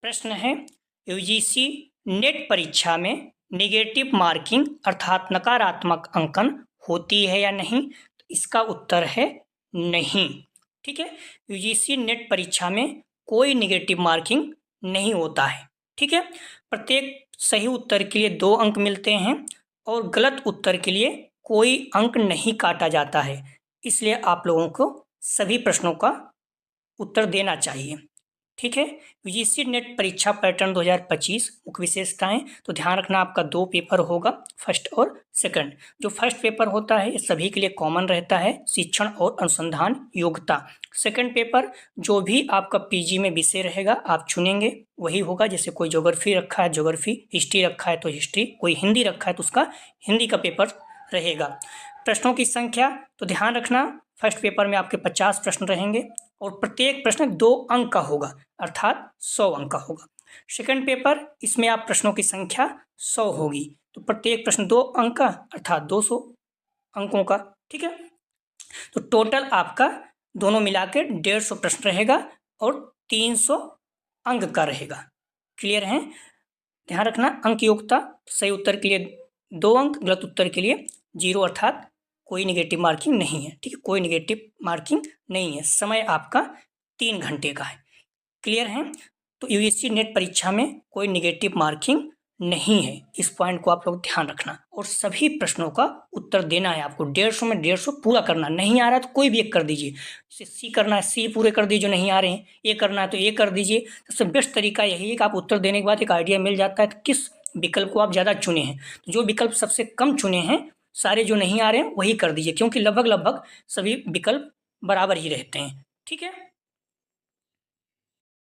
प्रश्न है UGC net परीक्षा में नेगेटिव मार्किंग अर्थात नकारात्मक अंकन होती है या नहीं। तो इसका उत्तर है नहीं। ठीक है, यूजीसी नेट परीक्षा में कोई नेगेटिव मार्किंग नहीं होता है। ठीक है, प्रत्येक सही उत्तर के लिए 2 अंक मिलते हैं और गलत उत्तर के लिए कोई अंक नहीं काटा जाता है। इसलिए आप लोगों को सभी प्रश्नों का उत्तर देना चाहिए। ठीक है, यूजीसी नेट परीक्षा पैटर्न 2025 मुख्य विशेषताएं। तो ध्यान रखना, आपका 2 पेपर होगा, फर्स्ट और सेकंड। जो फर्स्ट पेपर होता है ये सभी के लिए कॉमन रहता है, शिक्षण और अनुसंधान योग्यता। सेकंड पेपर जो भी आपका पीजी में विषय रहेगा आप चुनेंगे वही होगा। जैसे कोई ज्योग्राफी रखा है ज्योग्राफी, हिस्ट्री रखा है तो हिस्ट्री, कोई हिंदी रखा है तो उसका हिंदी का पेपर रहेगा। प्रश्नों की संख्या तो ध्यान रखना, फर्स्ट पेपर में आपके 50 प्रश्न रहेंगे और प्रत्येक प्रश्न 2 अंक का होगा अर्थात 100 अंक का होगा। सेकंड पेपर इसमें आप प्रश्नों की संख्या 100 होगी तो प्रत्येक प्रश्न 2 अंक का अर्थात 200 अंकों का। ठीक है, तो टोटल आपका दोनों मिला के 150 प्रश्न रहेगा और 300 अंक का रहेगा। क्लियर है? ध्यान रखना, अंक योग्यता सही उत्तर के लिए 2 अंक, गलत उत्तर के लिए 0 अर्थात कोई नेगेटिव मार्किंग नहीं है। ठीक है, कोई नेगेटिव मार्किंग नहीं है। समय आपका 3 घंटे का है। क्लियर है? तो यूजीसी नेट परीक्षा में कोई नेगेटिव मार्किंग नहीं है। इस पॉइंट को आप लोग ध्यान रखना और सभी प्रश्नों का उत्तर देना है आपको। 150 में 150 पूरा करना। नहीं आ रहा तो कोई भी एक कर दीजिए। जैसे सी करना है सी पूरे कर दीजिए जो नहीं आ रहे हैं, ए करना है तो ए कर दीजिए। सबसे बेस्ट तरीका यही है कि आप उत्तर देने के बाद एक आइडिया मिल जाता है तो किस विकल्प को आप ज़्यादा चुने हैं। तो जो विकल्प सबसे कम चुने हैं, सारे जो नहीं आ रहे हैं वही कर दीजिए, क्योंकि लगभग सभी विकल्प बराबर ही रहते हैं। ठीक है।